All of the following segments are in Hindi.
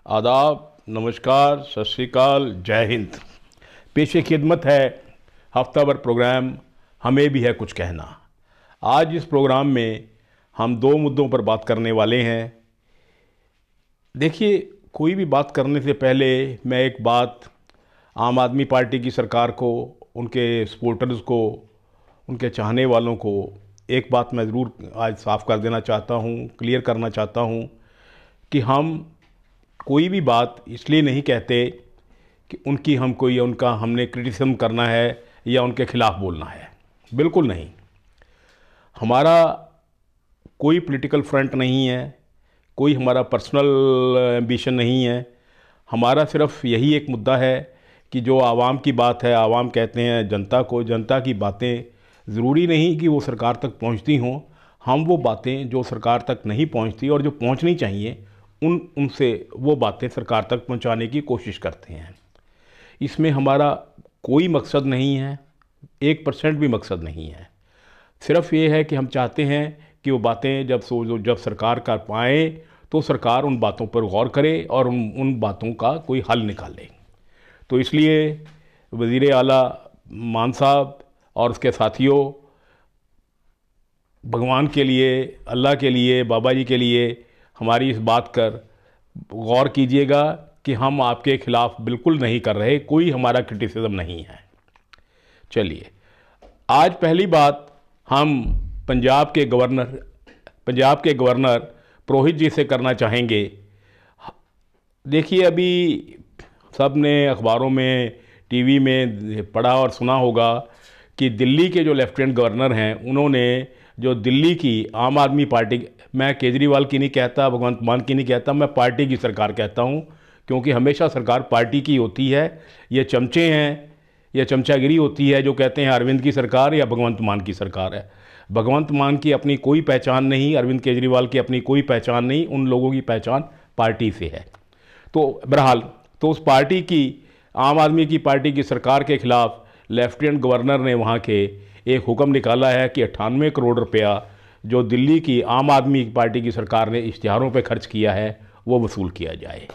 आदाब, नमस्कार, सत श्री अकाल, जय हिंद। पेशे खिदमत है हफ्ताभर प्रोग्राम हमें भी है कुछ कहना। आज इस प्रोग्राम में हम दो मुद्दों पर बात करने वाले हैं। देखिए, कोई भी बात करने से पहले मैं एक बात आम आदमी पार्टी की सरकार को, उनके सपोर्टर्स को, उनके चाहने वालों को एक बात मैं ज़रूर आज साफ कर देना चाहता हूँ, क्लियर करना चाहता हूँ कि हम कोई भी बात इसलिए नहीं कहते कि उनकी हम कोई उनका हमने क्रिटिसिज्म करना है या उनके खिलाफ बोलना है। बिल्कुल नहीं। हमारा कोई पॉलिटिकल फ्रंट नहीं है, कोई हमारा पर्सनल एम्बिशन नहीं है। हमारा सिर्फ यही एक मुद्दा है कि जो आवाम की बात है, आवाम कहते हैं जनता को, जनता की बातें ज़रूरी नहीं कि वो सरकार तक पहुंचती हों। हम वो बातें जो सरकार तक नहीं पहुंचती और जो पहुंचनी चाहिए उनसे वो बातें सरकार तक पहुंचाने की कोशिश करते हैं। इसमें हमारा कोई मकसद नहीं है, 1% भी मकसद नहीं है। सिर्फ ये है कि हम चाहते हैं कि वो बातें जब सरकार कर पाए तो सरकार उन बातों पर गौर करे और उन बातों का कोई हल निकाले। तो इसलिए वज़ीर आला मान साहब और उसके साथियों, भगवान के लिए, अल्लाह के लिए, बाबा जी के लिए हमारी इस बात कर गौर कीजिएगा कि हम आपके ख़िलाफ़ बिल्कुल नहीं कर रहे, कोई हमारा क्रिटिसिज्म नहीं है। चलिए, आज पहली बात हम पंजाब के गवर्नर पुरोहित जी से करना चाहेंगे। देखिए, अभी सब ने अखबारों में, टीवी में पढ़ा और सुना होगा कि दिल्ली के जो लेफ्टिनेंट गवर्नर हैं, उन्होंने जो दिल्ली की आम आदमी पार्टी, मैं केजरीवाल की नहीं कहता, भगवंत मान की नहीं कहता, मैं पार्टी की सरकार कहता हूँ, क्योंकि हमेशा सरकार पार्टी की होती है। ये चमचे हैं, यह चमचागिरी होती है जो कहते हैं अरविंद की सरकार या भगवंत मान की सरकार है। भगवंत मान की अपनी कोई पहचान नहीं, अरविंद केजरीवाल की अपनी कोई पहचान नहीं, उन लोगों की पहचान पार्टी से है। तो बहरहाल, तो उस पार्टी की, आम आदमी की पार्टी की सरकार के ख़िलाफ़ लेफ्टिनेंट गवर्नर ने वहाँ के एक हुक्म निकाला है कि 98 करोड़ रुपया जो दिल्ली की आम आदमी पार्टी की सरकार ने इश्तिहारों पर खर्च किया है वो वसूल किया जाए।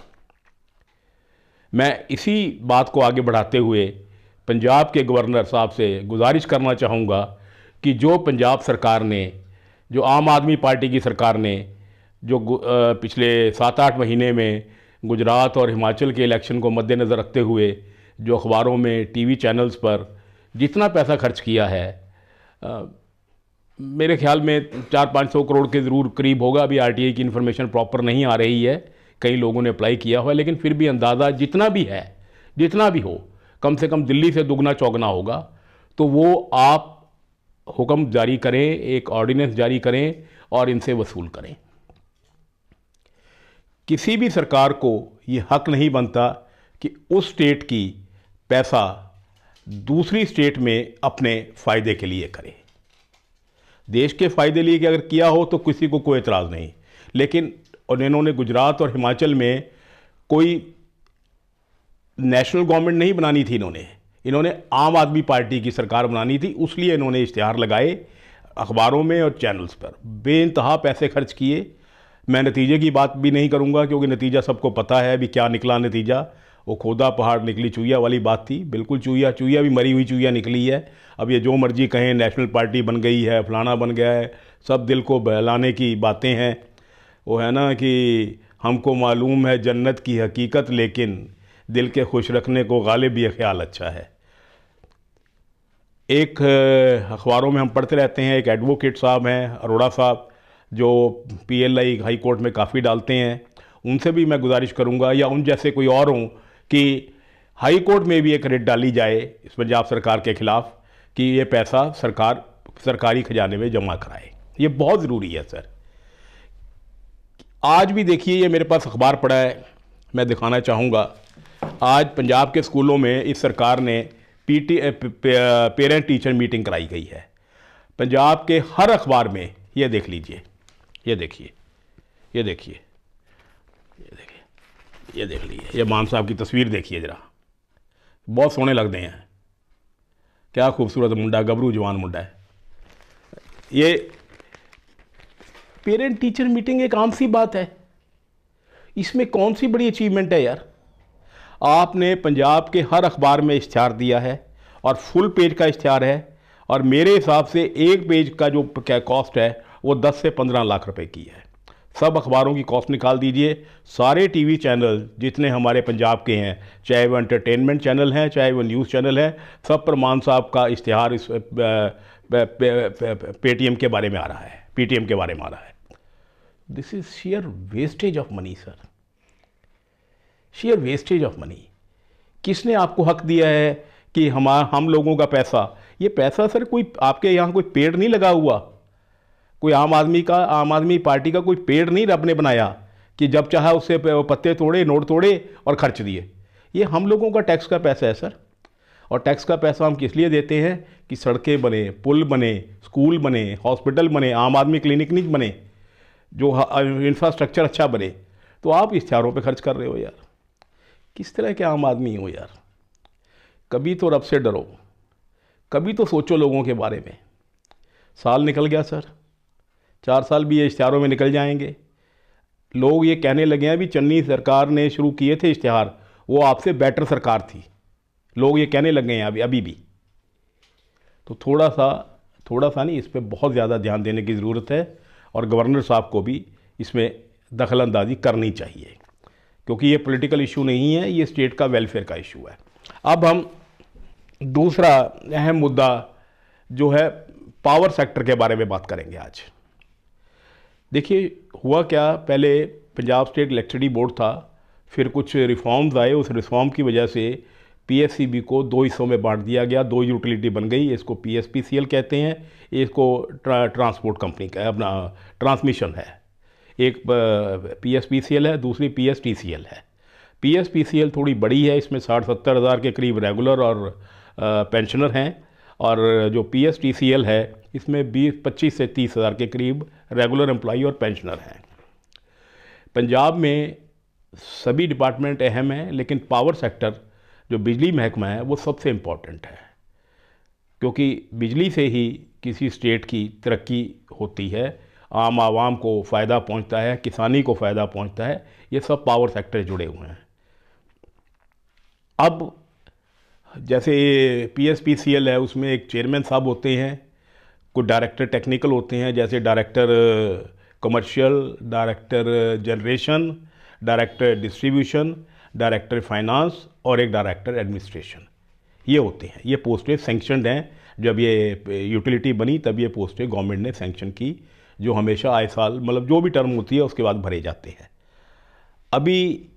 मैं इसी बात को आगे बढ़ाते हुए पंजाब के गवर्नर साहब से गुजारिश करना चाहूँगा कि जो पंजाब सरकार ने, जो आम आदमी पार्टी की सरकार ने जो पिछले 7-8 महीने में गुजरात और हिमाचल के इलेक्शन को मद्देनज़र रखते हुए जो अखबारों में, टीवी चैनल्स पर जितना पैसा खर्च किया है, मेरे ख्याल में 400-500 करोड़ के ज़रूर करीब होगा। अभी आरटीआई की इन्फॉर्मेशन प्रॉपर नहीं आ रही है, कई लोगों ने अप्लाई किया हुआ है, लेकिन फिर भी अंदाज़ा जितना भी है, जितना भी हो, कम से कम दिल्ली से दुगना चौगना होगा। तो वो आप हुक्म जारी करें, एक ऑर्डिनेंस जारी करें और इनसे वसूल करें। किसी भी सरकार को ये हक नहीं बनता कि उस स्टेट की पैसा दूसरी स्टेट में अपने फ़ायदे के लिए करे। देश के फ़ायदे लिए कि अगर किया हो तो किसी को कोई एतराज़ नहीं, लेकिन और इन्होंने गुजरात और हिमाचल में कोई नेशनल गवर्नमेंट नहीं बनानी थी, इन्होंने आम आदमी पार्टी की सरकार बनानी थी। उसलिए इन्होंने इश्तिहार लगाए अखबारों में और चैनल्स पर, बेइंतहा पैसे खर्च किए। मैं नतीजे की बात भी नहीं करूंगा क्योंकि नतीजा सबको पता है भी क्या निकला नतीजा। वो खोदा पहाड़ निकली चूहिया वाली बात थी, बिल्कुल चूहिया भी मरी हुई चूहिया निकली है। अब ये जो मर्जी कहें, नेशनल पार्टी बन गई है, फलाना बन गया है, सब दिल को बहलाने की बातें हैं। वो है ना कि हमको मालूम है जन्नत की हकीकत, लेकिन दिल के खुश रखने को गालिब ये ख्याल अच्छा है। एक अखबारों में हम पढ़ते रहते हैं, एक एडवोकेट साहब हैं अरोड़ा साहब, जो पीएलआई हाई कोर्ट में काफ़ी डालते हैं। उनसे भी मैं गुजारिश करूंगा, या उन जैसे कोई और हों, कि हाई कोर्ट में भी एक रिट डाली जाए इस पंजाब सरकार के ख़िलाफ़ कि ये पैसा सरकार सरकारी खजाने में जमा कराए। ये बहुत ज़रूरी है सर। आज भी देखिए, ये मेरे पास अखबार पड़ा है, मैं दिखाना चाहूँगा। आज पंजाब के स्कूलों में इस सरकार ने पेरेंट टीचर मीटिंग कराई गई है। पंजाब के हर अखबार में ये देख लीजिए, ये देखिए, ये देखिए, ये देखिए, ये देख लीजिए, ये मान साहब की तस्वीर देखिए ज़रा, बहुत सोहने लगते हैं, क्या खूबसूरत मुंडा, गबरू जवान मुंडा है। ये पेरेंट टीचर मीटिंग एक आम सी बात है। इसमें कौन सी बड़ी अचीवमेंट है यार। आपने पंजाब के हर अखबार में इश्तिहार दिया है और फुल पेज का इश्तिहार है, और मेरे हिसाब से एक पेज का जो कॉस्ट है वो 10 से 15 लाख रुपए की है। सब अखबारों की कॉस्ट निकाल दीजिए, सारे टीवी चैनल जितने हमारे पंजाब के हैं, चाहे वो एंटरटेनमेंट चैनल हैं चाहे वो न्यूज़ चैनल हैं, सब पर मान साहब का इश्तिहार इस पेटीएम के बारे में आ रहा है, पीटीएम के बारे में आ रहा है। This is share wastage of money sir, share wastage of money. किसने आपको हक दिया है कि हम लोगों का पैसा, ये पैसा सर कोई आपके यहाँ कोई पेड़ नहीं लगा हुआ, कोई आम आदमी पार्टी का कोई पेड़ नहीं रब ने बनाया कि जब चाहा उससे पत्ते तोड़े, नोट तोड़े और खर्च दिए। ये हम लोगों का टैक्स का पैसा है सर, और टैक्स का पैसा हम किस लिए देते हैं कि सड़कें बने, पुल बने, स्कूल बने, हॉस्पिटल बने, आम आदमी क्लिनिक नहीं बने, जो इंफ्रास्ट्रक्चर अच्छा बने। तो आप इश्तिहारों पे खर्च कर रहे हो यार। किस तरह के आम आदमी हो यार। कभी तो रब से डरो, कभी तो सोचो लोगों के बारे में। साल निकल गया सर, 4 साल भी ये इश्तिहारों में निकल जाएंगे। लोग ये कहने लगे हैं भी चन्नी सरकार ने शुरू किए थे इश्तिहार, वो आपसे बेटर सरकार थी, लोग ये कहने लगे हैं अभी भी। तो थोड़ा सा नहीं, इस पर बहुत ज़्यादा ध्यान देने की ज़रूरत है, और गवर्नर साहब को भी इसमें दखल अंदाजी करनी चाहिए, क्योंकि ये पॉलिटिकल इशू नहीं है, ये स्टेट का वेलफेयर का इशू है। अब हम दूसरा अहम मुद्दा जो है पावर सेक्टर के बारे में बात करेंगे आज। देखिए हुआ क्या, पहले पंजाब स्टेट इलेक्ट्रिसिटी बोर्ड था, फिर कुछ रिफॉर्म्स आए, उस रिफॉर्म की वजह से पीएससीबी को 2 हिस्सों में बांट दिया गया, 2 यूटिलिटी बन गई। इसको पीएसपीसीएल कहते हैं, इसको ट्रांसपोर्ट कंपनी का अपना ट्रांसमिशन है। एक पीएसपीसीएल है, दूसरी पीएसटीसीएल है। पीएसपीसीएल थोड़ी बड़ी है, इसमें 60-70 हज़ार के करीब रेगुलर और पेंशनर हैं, और जो पीएसटीसीएल है इसमें 25 से 30 हज़ार के करीब रेगुलर एम्प्लॉई और पेंशनर हैं। पंजाब में सभी डिपार्टमेंट अहम हैं, लेकिन पावर सेक्टर जो बिजली महकमा है वो सबसे इम्पॉर्टेंट है, क्योंकि बिजली से ही किसी स्टेट की तरक्की होती है, आम आवाम को फ़ायदा पहुंचता है, किसानी को फ़ायदा पहुंचता है। ये सब पावर सेक्टर जुड़े हुए हैं। अब जैसे पीएसपीसीएल है, उसमें एक चेयरमैन साहब होते हैं, कुछ डायरेक्टर टेक्निकल होते हैं, जैसे director commercial, director generation, director distribution, director finance और एक डायरेक्टर एडमिनिस्ट्रेशन, ये होते हैं। ये पोस्टें सैंक्शनड हैं, जब ये यूटिलिटी बनी तब ये पोस्टें गवर्नमेंट ने सैंक्शन की, जो हमेशा आए साल मतलब जो भी टर्म होती है उसके बाद भरे जाते हैं। अभी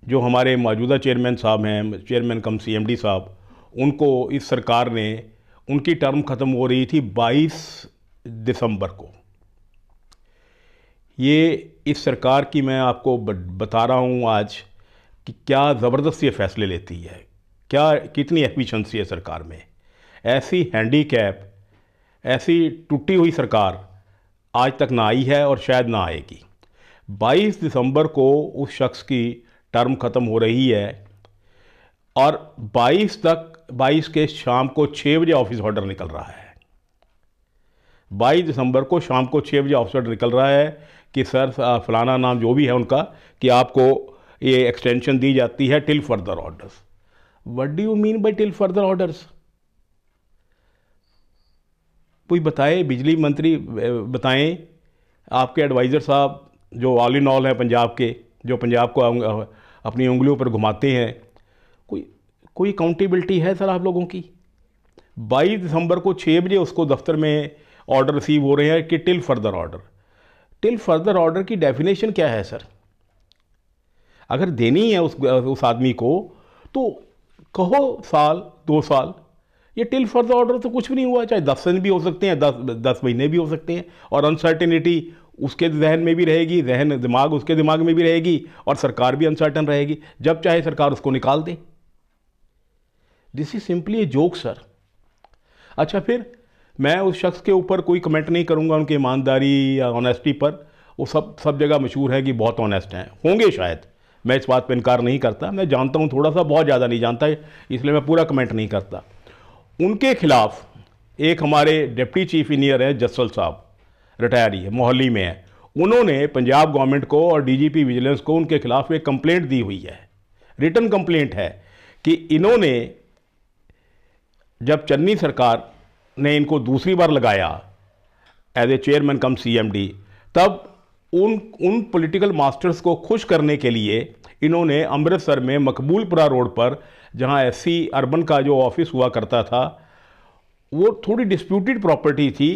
जो हमारे मौजूदा चेयरमैन साहब हैं, चेयरमैन कम सीएमडी साहब, उनको इस सरकार ने, उनकी टर्म ख़त्म हो रही थी 22 दिसंबर को। ये इस सरकार की मैं आपको बता रहा हूँ आज कि क्या ज़बरदस्त ये फैसले लेती है, क्या कितनी एफिशिएंसी है सरकार में। ऐसी हैंडीकैप, ऐसी टूटी हुई सरकार आज तक ना आई है और शायद ना आएगी। 22 दिसंबर को उस शख्स की टर्म ख़त्म हो रही है, और 22 के शाम को 6 बजे ऑफिस ऑर्डर निकल रहा है। 22 दिसंबर को शाम को 6 बजे ऑफिस ऑर्डर निकल रहा है कि सर फलाना नाम जो भी है उनका, कि आपको ये एक्सटेंशन दी जाती है till further orders. What do you mean by till further orders? कोई बताए, बिजली मंत्री बताएं, आपके एडवाइज़र साहब जो ऑल इन ऑल है पंजाब के, जो पंजाब को अपनी उंगलियों पर घुमाते हैं, कोई अकाउंटेबिलिटी है सर आप लोगों की? 22 दिसंबर को 6 बजे उसको दफ्तर में ऑर्डर रिसीव हो रहे हैं कि till further order. Till further order की डेफिनेशन क्या है सर? अगर देनी है उस आदमी को तो कहो साल 2 साल। ये टिल फर्दर ऑर्डर तो कुछ भी नहीं हुआ, चाहे 10 दिन भी हो सकते हैं, 10 महीने भी हो सकते हैं, और अनसर्टेनिटी उसके जहन में भी रहेगी, दिमाग उसके दिमाग में भी रहेगी, और सरकार भी अनसर्टन रहेगी। जब चाहे सरकार उसको निकाल दे। This is simply a joke sir. अच्छा, फिर मैं उस शख्स के ऊपर कोई कमेंट नहीं करूंगा उनकी ईमानदारी या ऑनेस्टी पर, वो सब जगह मशहूर है कि बहुत ऑनेस्ट हैं, होंगे शायद, मैं इस बात पर इनकार नहीं करता, मैं जानता हूँ थोड़ा सा, बहुत ज़्यादा नहीं जानता, इसलिए मैं पूरा कमेंट नहीं करता। उनके खिलाफ एक हमारे डिप्टी चीफ इंजीनियर है जस्सल साहब, रिटायरी है, मोहाली में है, उन्होंने पंजाब गवर्नमेंट को और डीजीपी विजिलेंस को उनके खिलाफ एक कंप्लेंट दी हुई है, रिटन कंप्लेंट है कि इन्होंने जब चन्नी सरकार ने इनको दूसरी बार लगाया as a chairman cum CMD, तब उन पॉलिटिकल मास्टर्स को खुश करने के लिए इन्होंने अमृतसर में मकबूलपुरा रोड पर, जहां एससी अर्बन का जो ऑफिस हुआ करता था, वो थोड़ी डिस्प्यूटेड प्रॉपर्टी थी,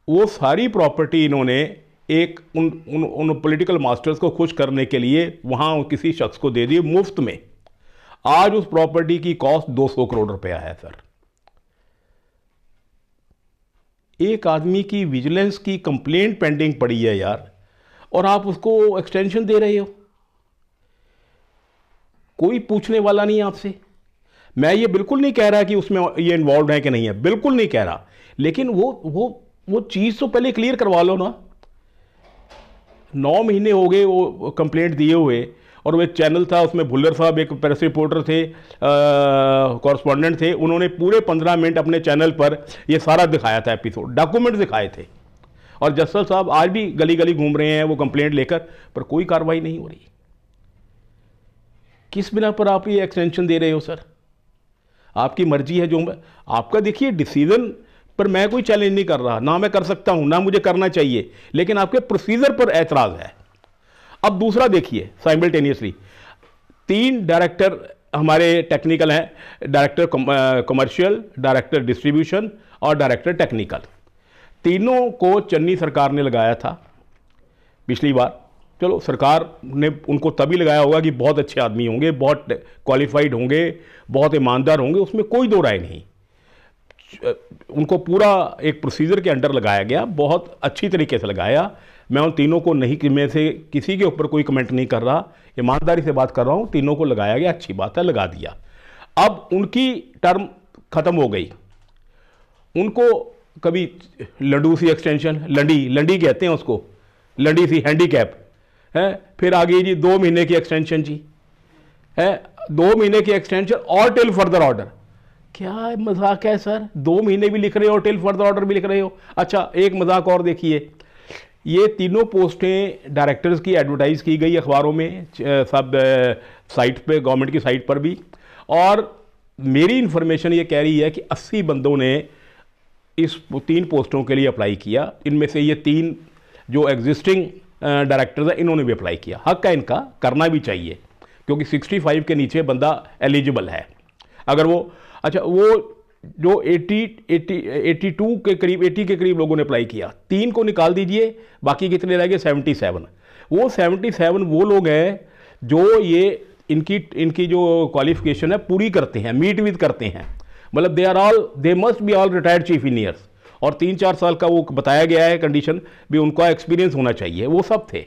वो सारी प्रॉपर्टी इन्होंने एक उन पॉलिटिकल मास्टर्स को खुश करने के लिए वहां किसी शख्स को दे दी मुफ्त में। आज उस प्रॉपर्टी की कॉस्ट 200 करोड़ रुपया है सर। एक आदमी की विजिलेंस की कंप्लेंट पेंडिंग पड़ी है यार, और आप उसको एक्सटेंशन दे रहे हो। कोई पूछने वाला नहीं आपसे। मैं ये बिल्कुल नहीं कह रहा कि उसमें ये इन्वॉल्व है कि नहीं है, बिल्कुल नहीं कह रहा, लेकिन वो चीज़ तो पहले क्लियर करवा लो ना। 9 महीने हो गए वो कंप्लेंट दिए हुए, और वो एक चैनल था, उसमें भुल्लर साहब एक प्रेस रिपोर्टर थे, कॉरस्पॉन्डेंट थे, उन्होंने पूरे 15 मिनट अपने चैनल पर ये सारा दिखाया था, एपिसोड डॉक्यूमेंट दिखाए थे। और जस्सल साहब आज भी गली गली घूम रहे हैं वो कंप्लेंट लेकर, पर कोई कार्रवाई नहीं हो रही। किस बिना पर आप ये एक्सटेंशन दे रहे हो सर? आपकी मर्जी है, जो आपका देखिए डिसीजन पर मैं कोई चैलेंज नहीं कर रहा, ना मैं कर सकता हूं, ना मुझे करना चाहिए, लेकिन आपके प्रोसीजर पर एतराज है। अब दूसरा देखिए, साइमल्टेनियसली 3 डायरेक्टर हमारे टेक्निकल हैं, डायरेक्टर कमर्शियल, डायरेक्टर डिस्ट्रीब्यूशन और डायरेक्टर टेक्निकल। तीनों को चन्नी सरकार ने लगाया था पिछली बार। चलो, सरकार ने उनको तभी लगाया होगा कि बहुत अच्छे आदमी होंगे, बहुत क्वालिफाइड होंगे, बहुत ईमानदार होंगे, उसमें कोई दो राय नहीं। उनको पूरा एक प्रोसीजर के अंडर लगाया गया, बहुत अच्छी तरीके से लगाया। मैं उन तीनों को नहीं, में से किसी के ऊपर कोई कमेंट नहीं कर रहा, ईमानदारी से बात कर रहा हूं। तीनों को लगाया गया, अच्छी बात है, लगा दिया। अब उनकी टर्म खत्म हो गई, उनको कभी लंडू सी एक्सटेंशन, लंडी कहते हैं उसको, लंडी सी हैंडीकैप है, फिर आगे जी 2 महीने की एक्सटेंशन जी है, 2 महीने की एक्सटेंशन और टिल फर्दर ऑर्डर। क्या मजाक है सर? 2 महीने भी लिख रहे हो, टिल फर्दर ऑर्डर भी लिख रहे हो। अच्छा, एक मजाक और देखिए, ये तीनों पोस्टें डायरेक्टर्स की एडवर्टाइज की गई अखबारों में, सब साइट पे, गवर्नमेंट की साइट पर भी, और मेरी इंफॉर्मेशन ये कह रही है कि 80 बंदों ने इस 3 पोस्टों के लिए अप्लाई किया। इनमें से ये 3 जो एग्जिस्टिंग डायरेक्टर्स हैं, इन्होंने भी अप्लाई किया। हक है इनका, करना भी चाहिए, क्योंकि 65 के नीचे बंदा एलिजिबल है। अगर वो, अच्छा, वो जो 82 के करीब, 80 के करीब लोगों ने अप्लाई किया, 3 को निकाल दीजिए, बाकी कितने रह गए? 77। वो 77 वो लोग हैं जो ये इनकी जो क्वालिफिकेशन है पूरी करते हैं, मीट विद करते हैं। मतलब they must be all retired chief engineers, और 3-4 साल का वो बताया गया है कंडीशन भी, उनका एक्सपीरियंस होना चाहिए, वो सब थे।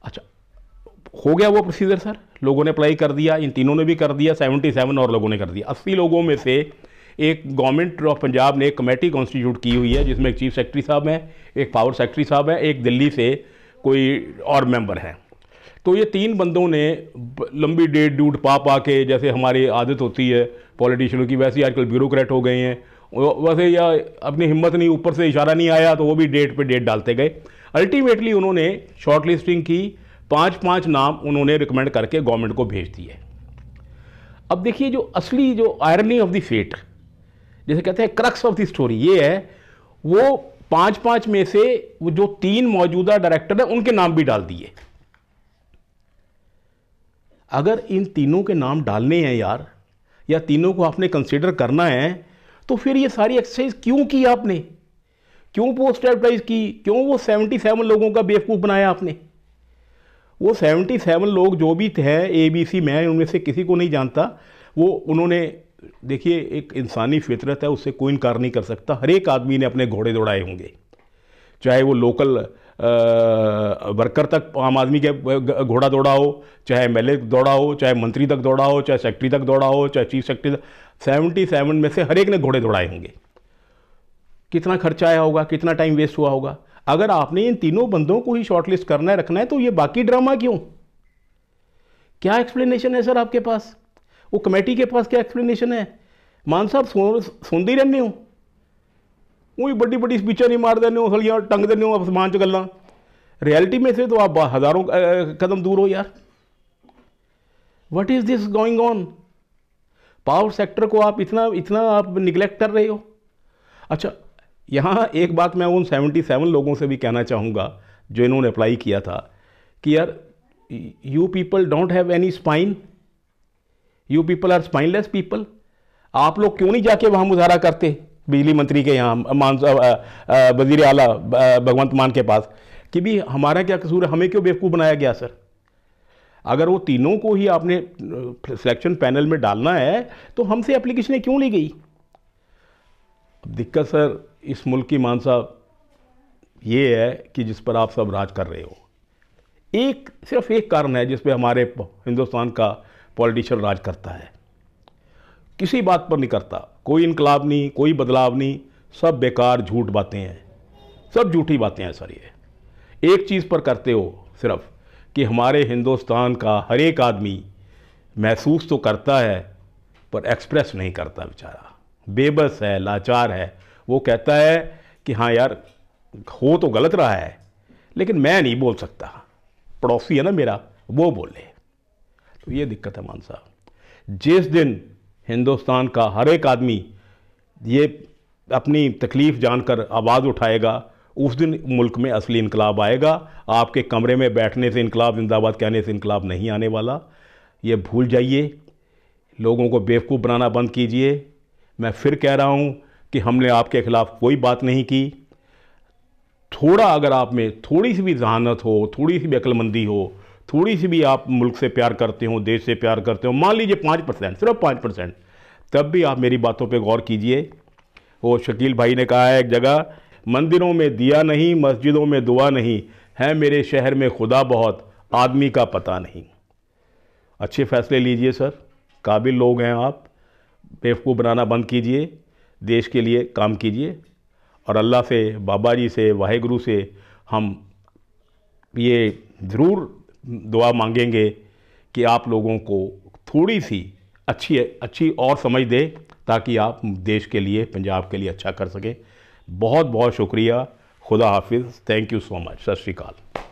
अच्छा, हो गया वो प्रोसीजर सर, लोगों ने अप्लाई कर दिया, इन तीनों ने भी कर दिया, 77 और लोगों ने कर दिया। 80 लोगों में से एक गवर्नमेंट ऑफ पंजाब ने एक कमेटी कॉन्स्टिट्यूट की हुई है, जिसमें एक चीफ सेक्रेटरी साहब हैं, एक पावर सेक्रेटरी साहब हैं, एक दिल्ली से कोई और मेंबर हैं। तो ये 3 बंदों ने लंबी डेट डूट पा के, जैसे हमारी आदत होती है पॉलिटिशियनों की, वैसे ही आजकल ब्यूरोक्रेट हो गए हैं, वैसे या अपनी हिम्मत नहीं, ऊपर से इशारा नहीं आया तो वो भी डेट पे डेट डालते गए। अल्टीमेटली उन्होंने शॉर्ट लिस्टिंग की, 5-5 नाम उन्होंने रिकमेंड करके गवर्नमेंट को भेज दिए। अब देखिए, जो असली जो आयरनी ऑफ द फेट, जैसे कहते हैं क्रक्स ऑफ द स्टोरी, ये है वो 5-5 में से वो जो 3 मौजूदा डायरेक्टर हैं उनके नाम भी डाल दिए। अगर इन तीनों के नाम डालने हैं यार, या तीनों को आपने कंसिडर करना है, तो फिर ये सारी एक्सरसाइज क्यों की आपने? क्यों पोस्ट एडवर्टाइज की? क्यों वो 77 लोगों का बेवकूफ़ बनाया आपने? वो 77 लोग जो भी थे, ABC, मैं उनमें से किसी को नहीं जानता, वो उन्होंने, देखिए एक इंसानी फितरत है, उससे कोई इनकार नहीं कर सकता। हर एक आदमी ने अपने घोड़े दौड़ाए होंगे, चाहे वो लोकल वर्कर तक, आम आदमी के घोड़ा दौड़ा हो, चाहे MLA दौड़ा हो, चाहे मंत्री तक दौड़ा हो, चाहे सेक्रेटरी तक दौड़ा हो, चाहे चीफ सेक्रेटरी तक, 77 में से हर एक ने घोड़े दौड़ाए होंगे। कितना खर्चा आया होगा, कितना टाइम वेस्ट हुआ होगा। अगर आपने इन तीनों बंदों को ही शॉर्टलिस्ट करना है, रखना है, तो ये बाकी ड्रामा क्यों? क्या एक्सप्लेनेशन है सर आपके पास? वो कमेटी के पास क्या एक्सप्लेनेशन है? मान साहब सुनते ही रहने हो, वही बड़ी बड़ी स्पीचा नहीं मार देने हो, सलियां टंग देने हो आसमान च गल्लां, रियलिटी में से तो आप हज़ारों कदम दूर हो यार। What is this going on? Power sector को आप इतना इतना आप निगलेक्ट कर रहे हो। अच्छा, यहाँ एक बात मैं उन 77 लोगों से भी कहना चाहूँगा जो इन्होंने अप्लाई किया था कि यार, you people don't have any spine, you people are spineless people. आप लोग क्यों नहीं जाके वहाँ मुजाहरा करते बिजली मंत्री के यहाँ, वजीर आला भगवंत मान के पास, कि भी हमारा क्या कसूर है, हमें क्यों बेवकूफ़ बनाया गया सर? अगर वो तीनों को ही आपने सिलेक्शन पैनल में डालना है तो हमसे एप्लीकेशनें क्यों ली गई? दिक्कत सर इस मुल्क की, मान साहब, ये है कि जिस पर आप सब राज कर रहे हो, सिर्फ एक कारण है जिस पे हमारे हिंदुस्तान का पॉलिटिशियन राज करता है। किसी बात पर नहीं करता, कोई इनकलाब नहीं, कोई बदलाव नहीं, सब बेकार झूठ बातें हैं, सब झूठी बातें हैं सर। ये एक चीज़ पर करते हो सिर्फ कि हमारे हिंदुस्तान का हर एक आदमी महसूस तो करता है पर एक्सप्रेस नहीं करता, बेचारा बेबस है, लाचार है। वो कहता है कि हाँ यार, हो तो गलत रहा है लेकिन मैं नहीं बोल सकता, पड़ोसी है ना मेरा, वो बोले। तो ये दिक्कत है मान साहब। जिस दिन हिंदुस्तान का हर एक आदमी ये अपनी तकलीफ़ जानकर आवाज़ उठाएगा, उस दिन मुल्क में असली इनकलाब आएगा। आपके कमरे में बैठने से इनकलाब जिंदाबाद कहने से इनकलाब नहीं आने वाला, ये भूल जाइए। लोगों को बेवकूफ़ बनाना बंद कीजिए। मैं फिर कह रहा हूँ कि हमने आपके ख़िलाफ़ कोई बात नहीं की। थोड़ा अगर आप में थोड़ी सी भी जहानत हो, थोड़ी सी भी अक्लमंदी हो, थोड़ी सी भी आप मुल्क से प्यार करते हो, देश से प्यार करते हो, मान लीजिए 5%, सिर्फ 5%, तब भी आप मेरी बातों पे गौर कीजिए। वो शकील भाई ने कहा है एक जगह, मंदिरों में दिया नहीं, मस्जिदों में दुआ नहीं, है मेरे शहर में खुदा बहुत, आदमी का पता नहीं। अच्छे फैसले लीजिए सर, काबिल लोग हैं आप, बेवकूफ़ बनाना बंद कीजिए, देश के लिए काम कीजिए। और अल्लाह से, बाबा जी से, वाहिगुरु से हम ये ज़रूर दुआ मांगेंगे कि आप लोगों को थोड़ी सी अच्छी और समझ दे ताकि आप देश के लिए, पंजाब के लिए अच्छा कर सकें। बहुत बहुत शुक्रिया। खुदा हाफिज़। Thank you so much. सत श्री अकाल।